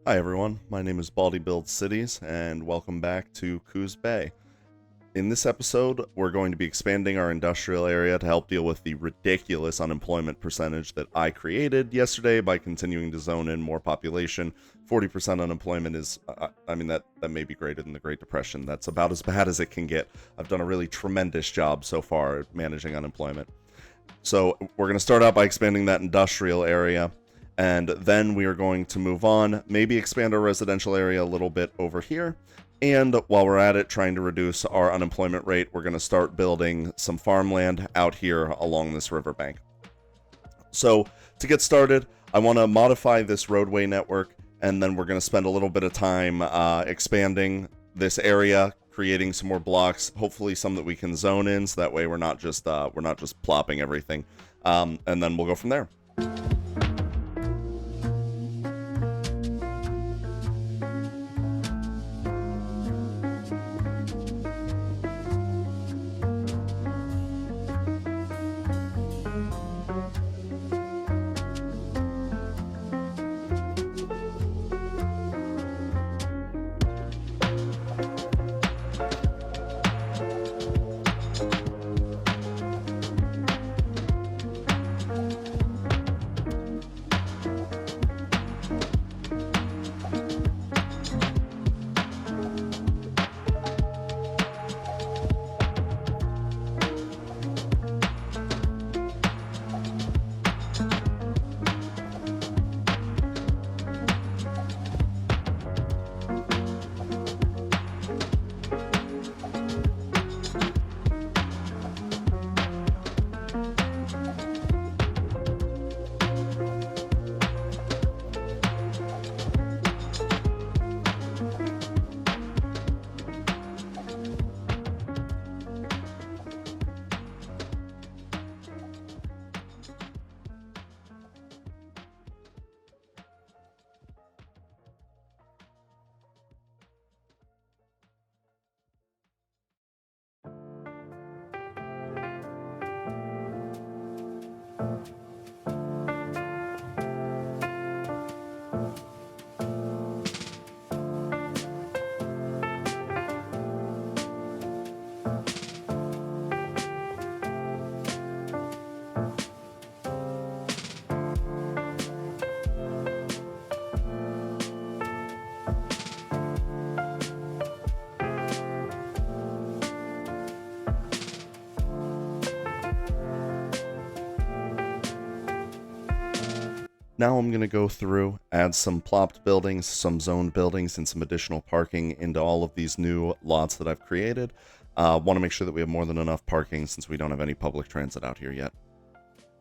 Hi everyone, my name is Baldy Builds Cities, and welcome back to Coos Bay. In this episode, we're going to be expanding our industrial area to help deal with the ridiculous unemployment percentage that I created yesterday by continuing to zone in more population. 40% unemployment is, that may be greater than the Great Depression. That's about as bad as it can get. I've done a really tremendous job so far at managing unemployment. So we're going to start out by expanding that industrial area. And then we are going to move on, maybe expand our residential area a little bit over here. And while we're at it, trying to reduce our unemployment rate, we're going to start building some farmland out here along this riverbank. So to get started, I want to modify this roadway network, and then we're going to spend a little bit of time expanding this area, creating some more blocks, hopefully some that we can zone in, so that way we're not just plopping everything, and then we'll go from there. Now I'm going to go through, add some plopped buildings, some zoned buildings, and some additional parking into all of these new lots that I've created. Want to make sure that we have more than enough parking since we don't have any public transit out here yet.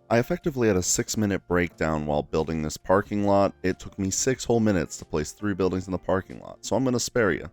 I effectively had a 6-minute breakdown while building this parking lot. It took me 6 whole minutes to place 3 buildings in the parking lot, so I'm going to spare you.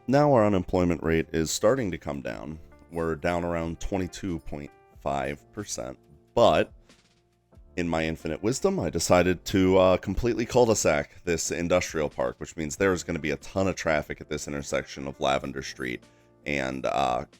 Now our unemployment rate is starting to come down. We're down around 22.5%, but in my infinite wisdom, I decided to completely cul-de-sac this industrial park, which means there's going to be a ton of traffic at this intersection of Lavender Street and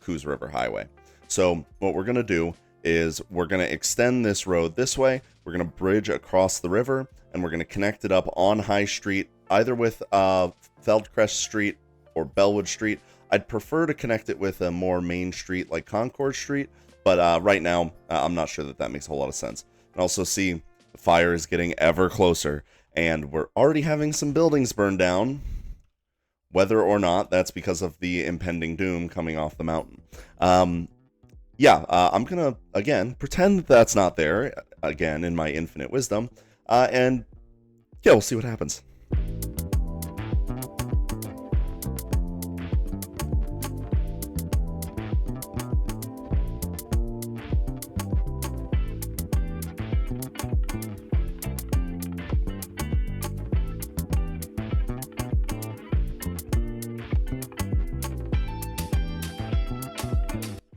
Coos River Highway. So what we're going to do is we're going to extend this road this way, we're going to bridge across the river, and we're going to connect it up on High Street, either with Feldcrest Street or Bellwood Street. I'd prefer to connect it with a more main street like Concord Street, but right now I'm not sure that makes a whole lot of sense. And also see the fire is getting ever closer, and we're already having some buildings burn down. Whether or not that's because of the impending doom coming off the mountain. I'm gonna again pretend that's not there again in my infinite wisdom, and yeah, we'll see what happens.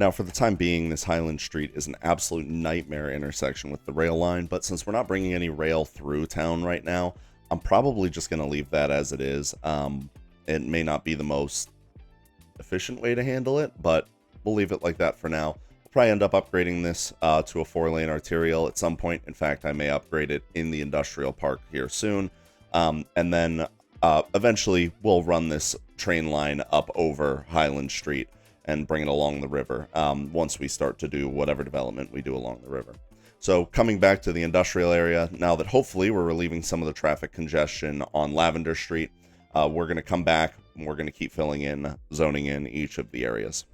Now, for the time being, this Highland Street is an absolute nightmare intersection with the rail line, but since we're not bringing any rail through town right now, I'm probably just going to leave that as it is. It may not be the most efficient way to handle it, but we'll leave it like that for now. We'll probably end up upgrading this to a 4-lane arterial at some point. In fact, I may upgrade it in the industrial park here soon. And then eventually we'll run this train line up over Highland Street and bring it along the river once we start to do whatever development we do along the river. So coming back to the industrial area, now that hopefully we're relieving some of the traffic congestion on Lavender Street, we're going to come back and we're going to keep filling in, zoning in each of the areas.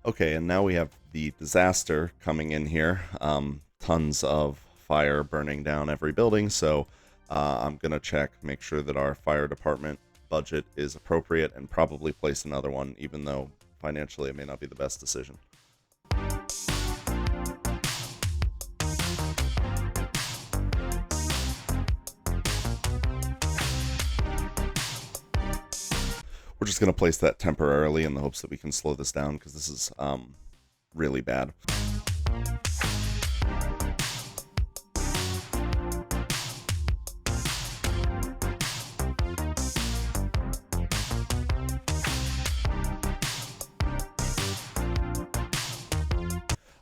Okay, and now we have the disaster coming in here. Tons of fire burning down every building, so I'm going to check, make sure that our fire department budget is appropriate, and probably place another one, even though financially it may not be the best decision. We're just going to place that temporarily in the hopes that we can slow this down, because this is really bad.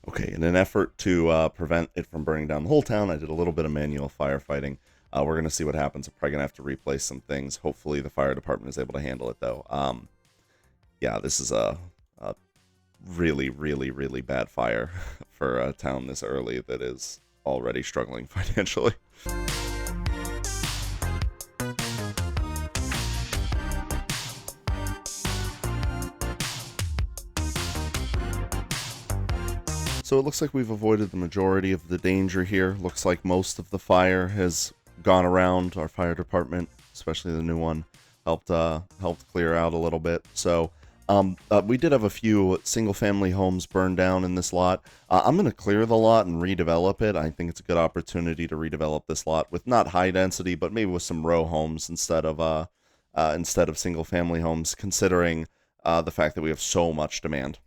Okay, in an effort to prevent it from burning down the whole town, I did a little bit of manual firefighting. We're going to see what happens. I'm probably going to have to replace some things. Hopefully the fire department is able to handle it, though. Yeah, this is a really, really, really bad fire for a town this early that is already struggling financially. So it looks like we've avoided the majority of the danger here. Looks like most of the fire has gone around. Our fire department, especially the new one, helped clear out a little bit. So we did have a few single-family homes burned down in this lot. I'm going to clear the lot and redevelop it. I think it's a good opportunity to redevelop this lot with not high density, but maybe with some row homes instead of single-family homes, considering the fact that we have so much demand.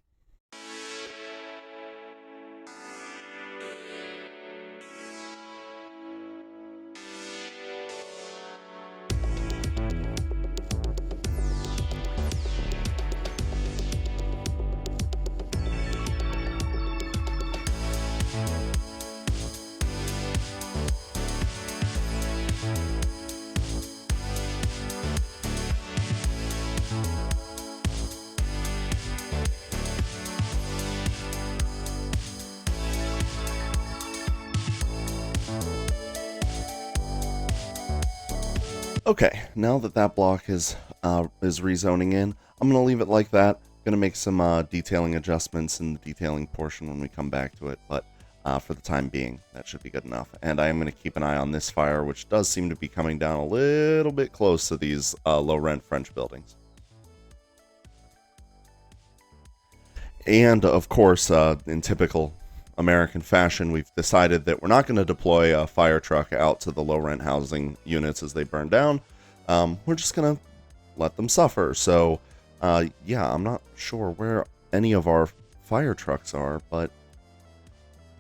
Okay, now that that block is rezoning in, I'm going to leave it like that. Going to make some detailing adjustments in the detailing portion when we come back to it, but for the time being, that should be good enough. And I am going to keep an eye on this fire, which does seem to be coming down a little bit close to these low-rent French buildings. And, of course, in typical American fashion, we've decided that we're not going to deploy a fire truck out to the low-rent housing units as they burn down. We're just going to let them suffer. So, yeah, I'm not sure where any of our fire trucks are, but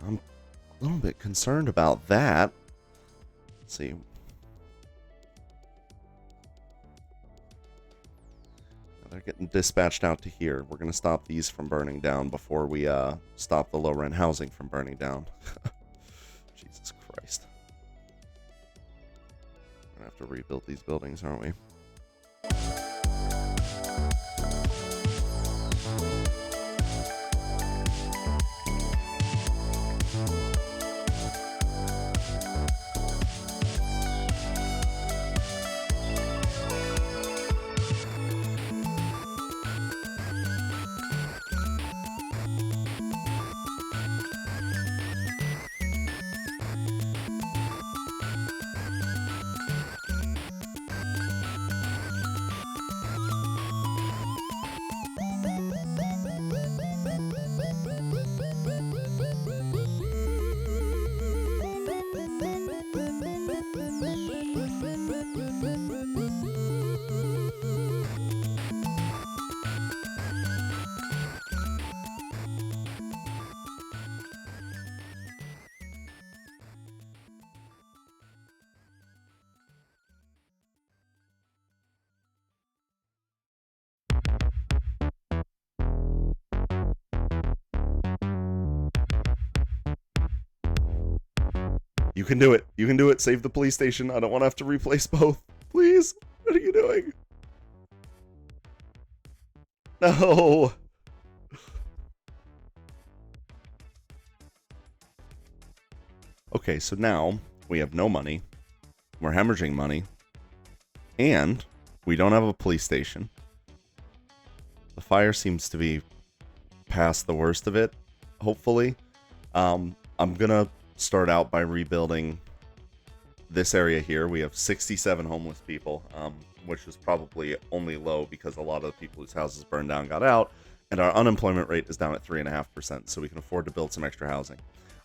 I'm a little bit concerned about that. Let's see. They're getting dispatched out to here. We're going to stop these from burning down before we stop the low-rent housing from burning down. Jesus Christ. We're going to have to rebuild these buildings, aren't we? You can do it. You can do it. Save the police station. I don't want to have to replace both. Please. What are you doing? No. Okay, so now we have no money. We're hemorrhaging money. And we don't have a police station. The fire seems to be past the worst of it, hopefully. I'm going to start out by rebuilding this area here. We have 67 homeless people, which is probably only low because a lot of the people whose houses burned down got out, and our unemployment rate is down at 3.5%, so we can afford to build some extra housing.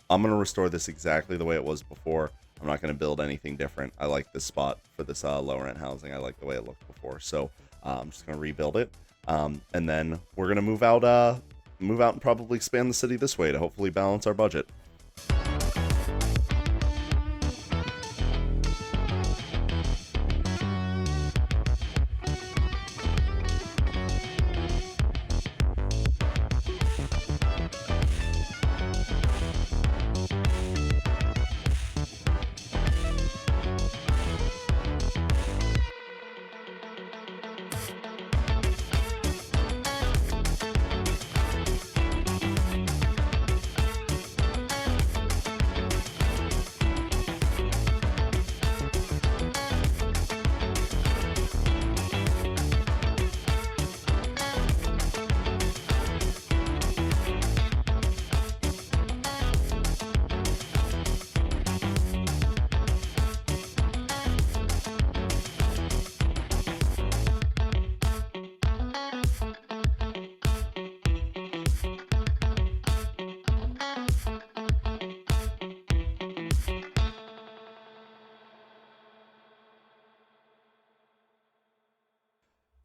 I'm going to restore this exactly the way it was before. I'm not going to build anything different. I like this spot for this lower rent housing. I like the way it looked before, so I'm just going to rebuild it, and then we're going to move out and probably expand the city this way to hopefully balance our budget.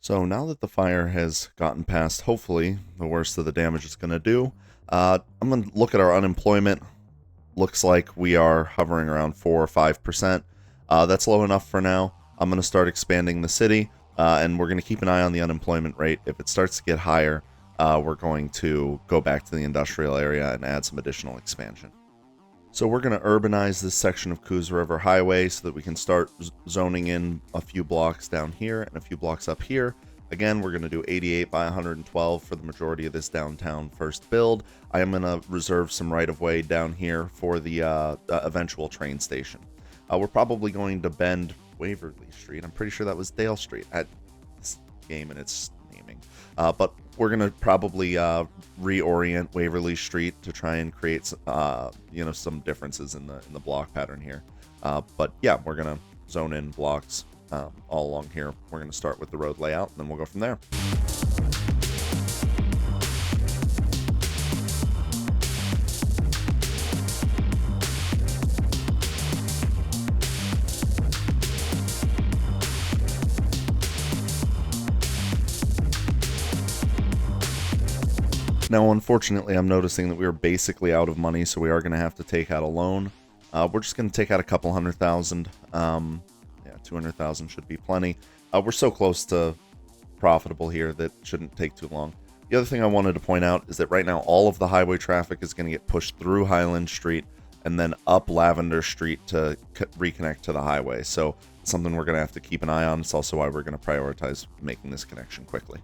So now that the fire has gotten past, hopefully, the worst of the damage it's going to do, I'm going to look at our unemployment. Looks like we are hovering around 4 or 5%. That's low enough for now. I'm going to start expanding the city, and we're going to keep an eye on the unemployment rate. If it starts to get higher, we're going to go back to the industrial area and add some additional expansion. So we're going to urbanize this section of Coos River Highway so that we can start zoning in a few blocks down here and a few blocks up here. Again, we're going to do 88 by 112 for the majority of this downtown first build. I am going to reserve some right-of-way down here for the eventual train station. We're probably going to bend Waverly Street. I'm pretty sure that was Dale Street at this game and its naming. But we're going to probably reorient Waverly Street to try and create some differences in the block pattern here. But yeah, we're going to zone in blocks all along here. We're going to start with the road layout, and then we'll go from there. Now, unfortunately, I'm noticing that we are basically out of money, so we are going to have to take out a loan. We're just going to take out a couple $100,000. Yeah, 200,000 should be plenty. We're so close to profitable here that shouldn't take too long. The other thing I wanted to point out is that right now all of the highway traffic is going to get pushed through Highland Street and then up Lavender Street to reconnect to the highway. So it's something we're going to have to keep an eye on. It's also why we're going to prioritize making this connection quickly.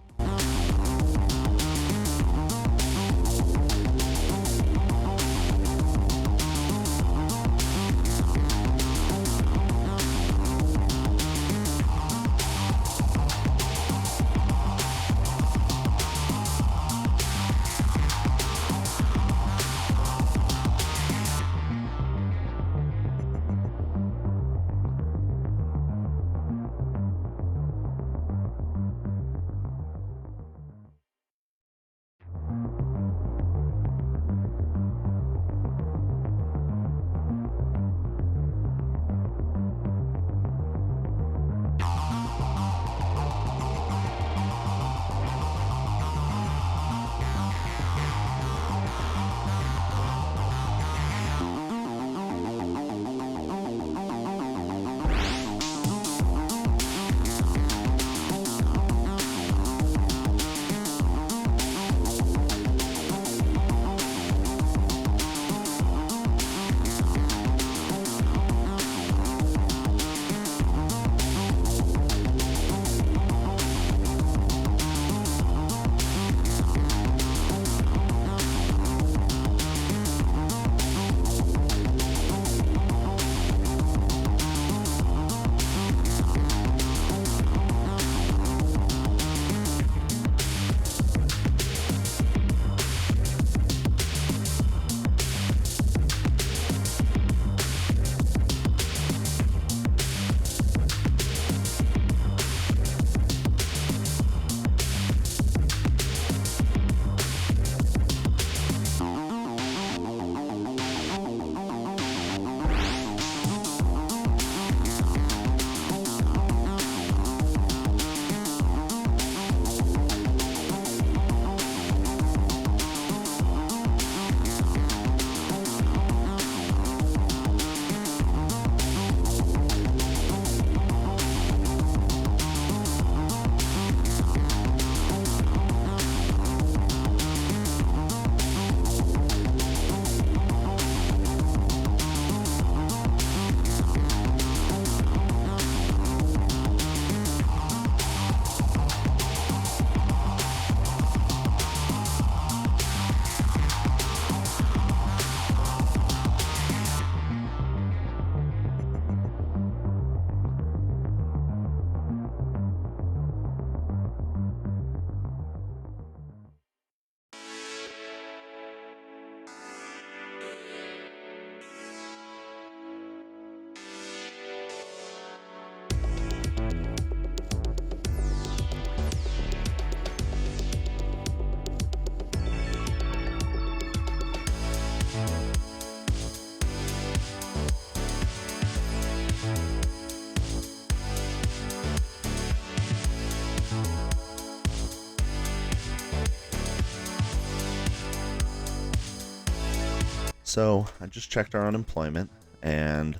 So I just checked our unemployment, and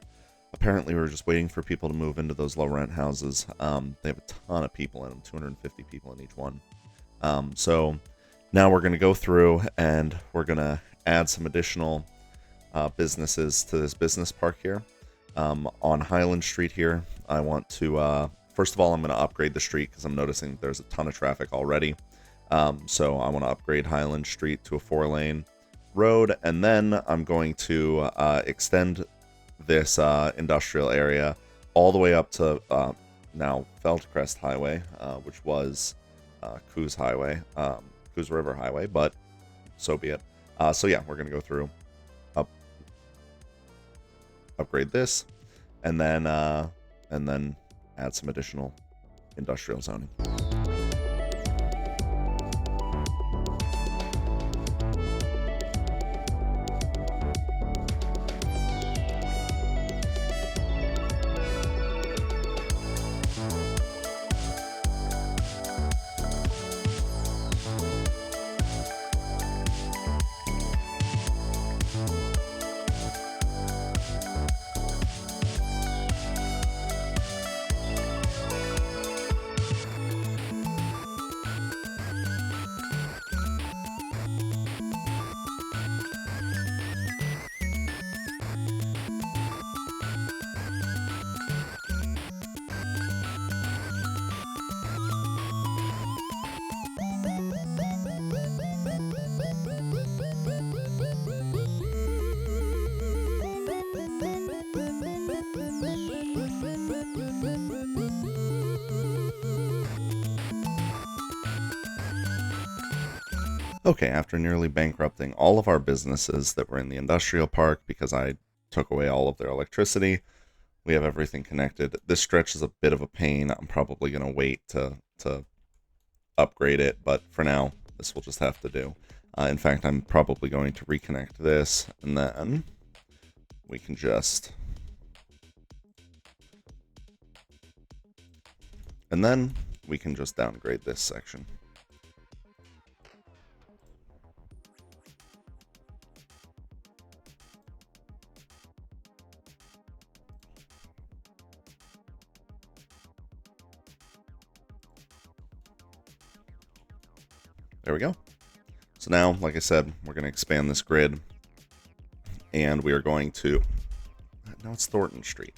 apparently we're just waiting for people to move into those low rent houses. They have a ton of people in them, 250 people in each one. So now we're going to go through and we're going to add some additional businesses to this business park here. On Highland Street here, I want to, first of all, I'm going to upgrade the street because I'm noticing that there's a ton of traffic already. So I want to upgrade Highland Street to a 4-lane road, and then I'm going to extend this industrial area all the way up to now Feldcrest Highway, which was Coos Highway, Coos River Highway, but so be it. So yeah, we're going to go through, upgrade this, and then add some additional industrial zoning. Okay, after nearly bankrupting all of our businesses that were in the industrial park because I took away all of their electricity, we have everything connected. This stretch is a bit of a pain. I'm probably going to wait to upgrade it, but for now, this will just have to do. In fact, I'm probably going to reconnect this, and then we can just... And then we can just downgrade this section. There we go. So now, like I said, we're going to expand this grid, and we are going to... No, it's Thornton Street.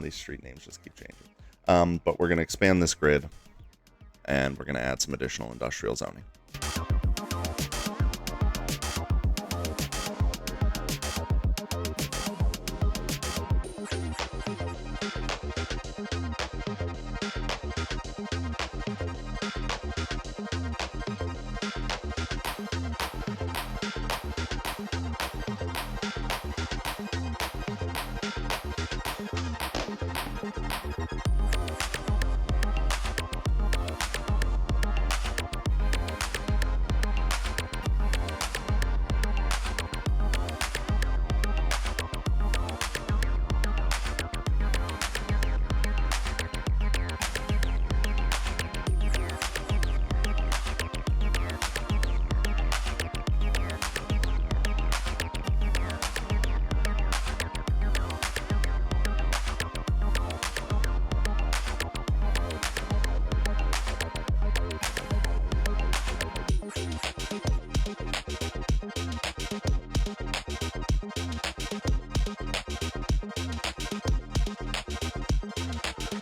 These street names just keep changing. But we're going to expand this grid, and we're going to add some additional industrial zoning.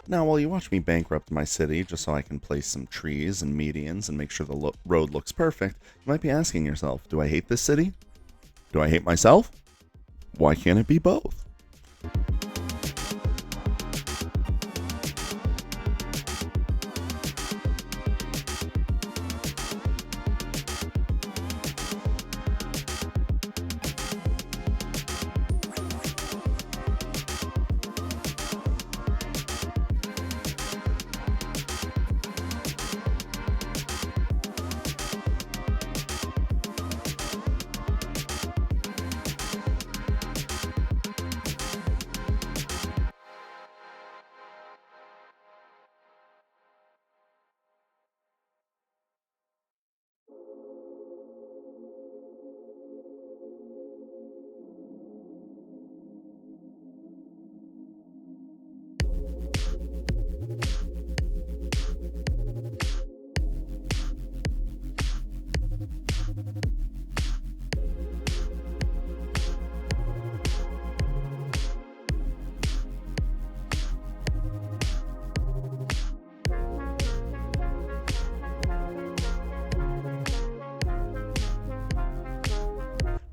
Now, while you watch me bankrupt my city just so I can place some trees and medians and make sure the road looks perfect, you might be asking yourself, do I hate this city? Do I hate myself? Why can't it be both?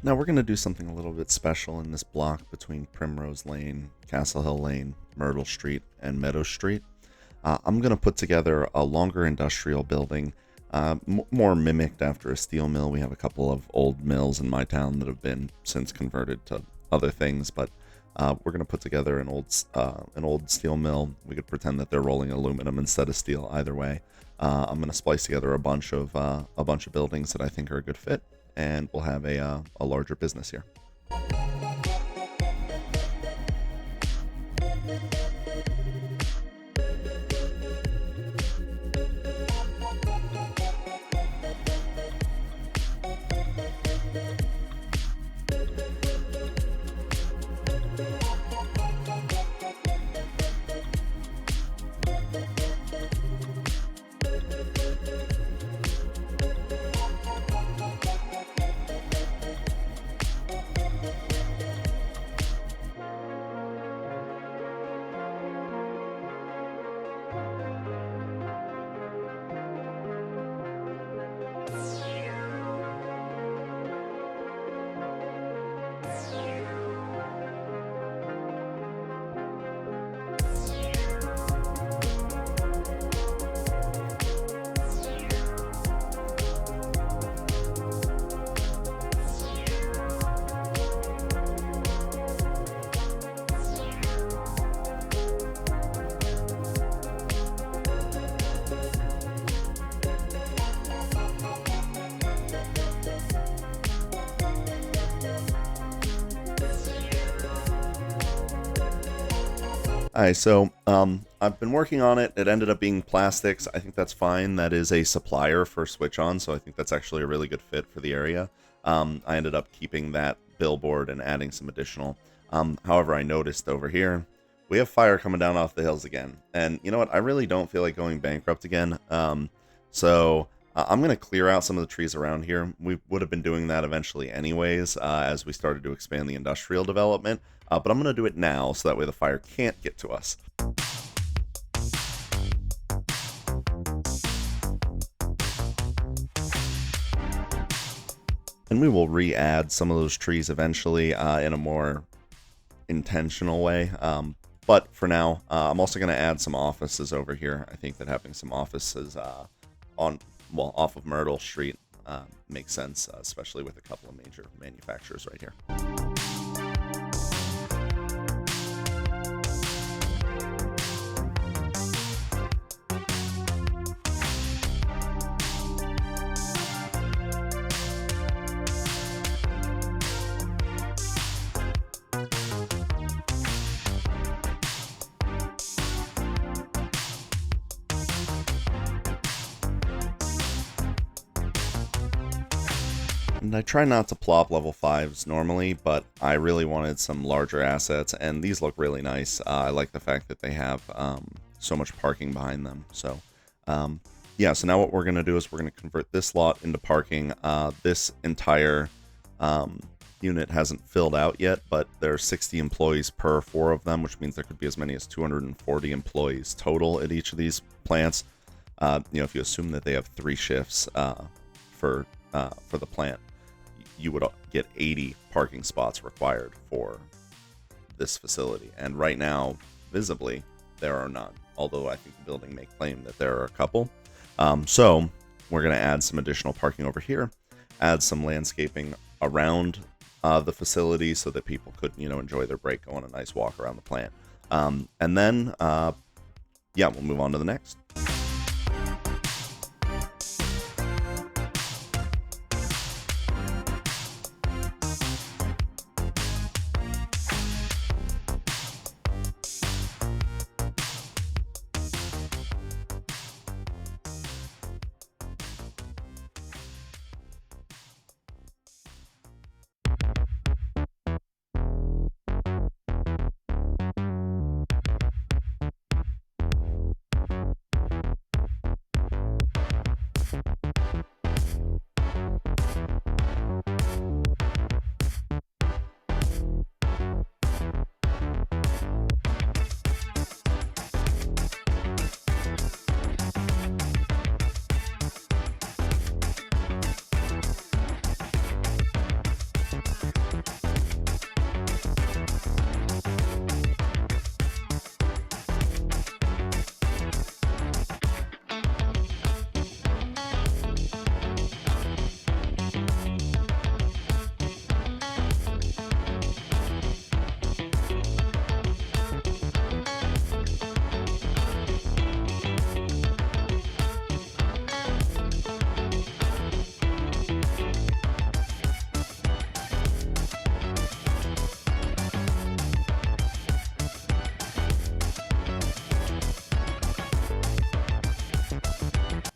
Now we're going to do something a little bit special in this block between Primrose Lane, Castle Hill Lane, Myrtle Street, and Meadow Street. I'm going to put together a longer industrial building, more mimicked after a steel mill. We have a couple of old mills in my town that have been since converted to other things, but we're going to put together an old steel mill. We could pretend that they're rolling aluminum instead of steel. Either way, I'm going to splice together a bunch of buildings that I think are a good fit, and we'll have a larger business here. Alright, so I've been working on it. It ended up being plastics. I think that's fine. That is a supplier for Switch On, so I think that's actually a really good fit for the area. I ended up keeping that billboard and adding some additional. However, I noticed over here, we have fire coming down off the hills again. And you know what? I really don't feel like going bankrupt again. So I'm going to clear out some of the trees around here. We would have been doing that eventually anyways, as we started to expand the industrial development. But I'm going to do it now, so that way the fire can't get to us. And we will re-add some of those trees eventually in a more intentional way. But for now, I'm also going to add some offices over here. I think that having some offices off of Myrtle Street makes sense, especially with a couple of major manufacturers right here. And I try not to plop level 5s normally, but I really wanted some larger assets, and these look really nice. I like the fact that they have so much parking behind them. So, yeah, so now what we're going to do is we're going to convert this lot into parking. This entire unit hasn't filled out yet, but there are 60 employees per 4 of them, which means there could be as many as 240 employees total at each of these plants. If you assume that they have 3 shifts for the plant, you would get 80 parking spots required for this facility. And right now, visibly, there are none. Although I think the building may claim that there are a couple. So we're going to add some additional parking over here, add some landscaping around the facility so that people could, enjoy their break, go on a nice walk around the plant. And then, we'll move on to the next.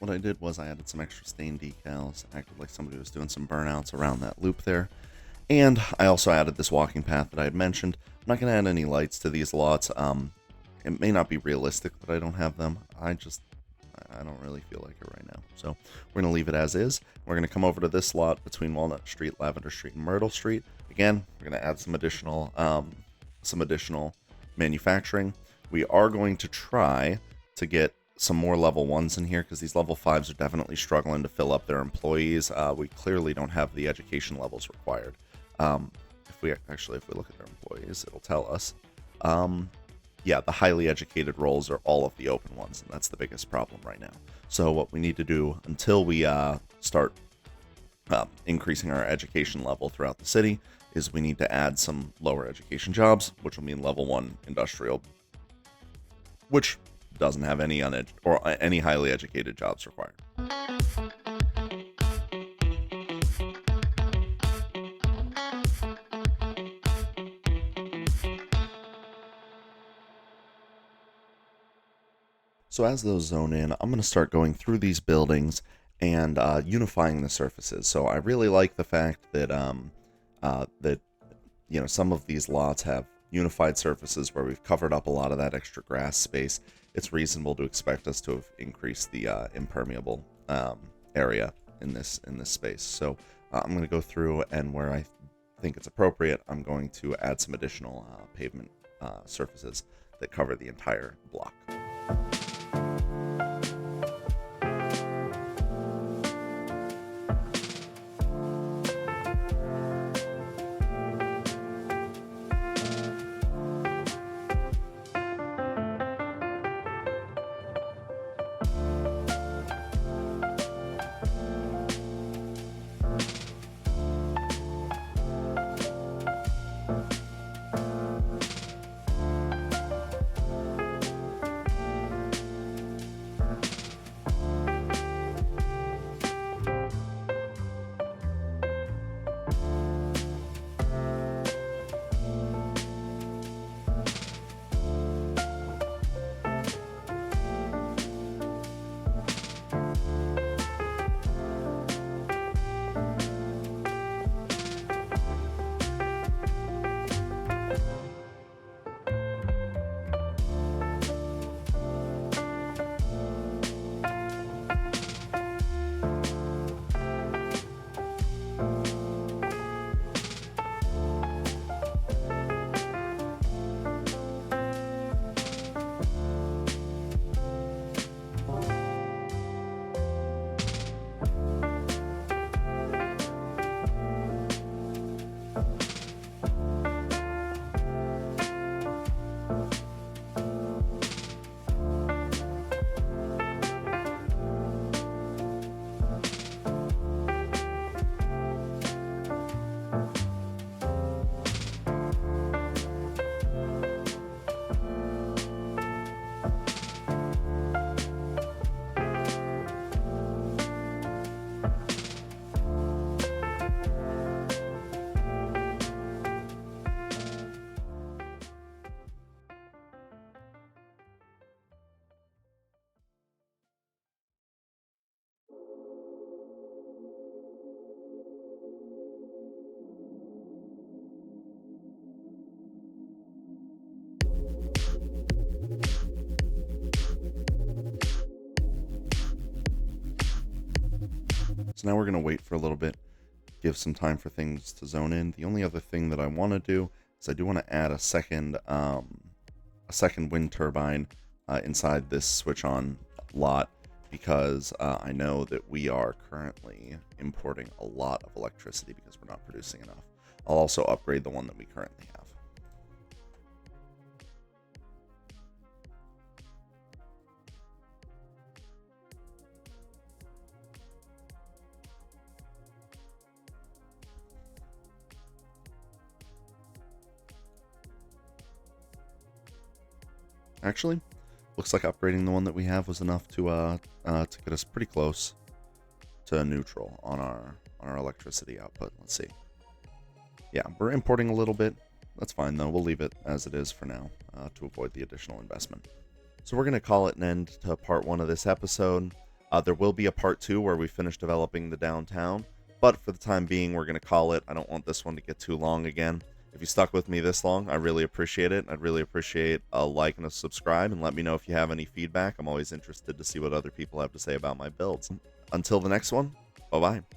what I did was I added some extra stain decals, acted like somebody was doing some burnouts around that loop there. And I also added this walking path that I had mentioned. I'm not going to add any lights to these lots. It may not be realistic that I don't have them. I don't really feel like it right now. So we're going to leave it as is. We're going to come over to this lot between Walnut Street, Lavender Street, and Myrtle Street. Again, we're going to add some additional manufacturing. We are going to try to get some more level 1s in here because these level 5s are definitely struggling to fill up their employees. We clearly don't have the education levels required. If we look at their employees, it'll tell us. Yeah, the highly educated roles are all of the open ones, and that's the biggest problem right now. So what we need to do until we start increasing our education level throughout the city is we need to add some lower education jobs, which will mean level 1 industrial, which doesn't have any any highly educated jobs required. So as those zone in, I'm going to start going through these buildings and unifying the surfaces. So I really like the fact that some of these lots have unified surfaces where we've covered up a lot of that extra grass space. It's reasonable to expect us to have increased the impermeable area in this space. So I'm going to go through, and where I think it's appropriate, I'm going to add some additional pavement surfaces that cover the entire block. So now we're going to wait for a little bit, give some time for things to zone in. The only other thing that I want to do is I do want to add a second wind turbine inside this switch on lot, because I know that we are currently importing a lot of electricity because we're not producing enough. I'll also upgrade the one that we currently have. Actually, looks like upgrading the one that we have was enough to get us pretty close to neutral on our electricity output. Let's see. Yeah, we're importing a little bit. That's fine though. We'll leave it as it is for now to avoid the additional investment. So we're going to call it an end to part 1 of this episode. There will be a part 2 where we finish developing the downtown, but for the time being, we're going to call it. I don't want this one to get too long again. If you stuck with me this long, I really appreciate it. I'd really appreciate a like and a subscribe, and let me know if you have any feedback. I'm always interested to see what other people have to say about my builds. Until the next one, bye-bye.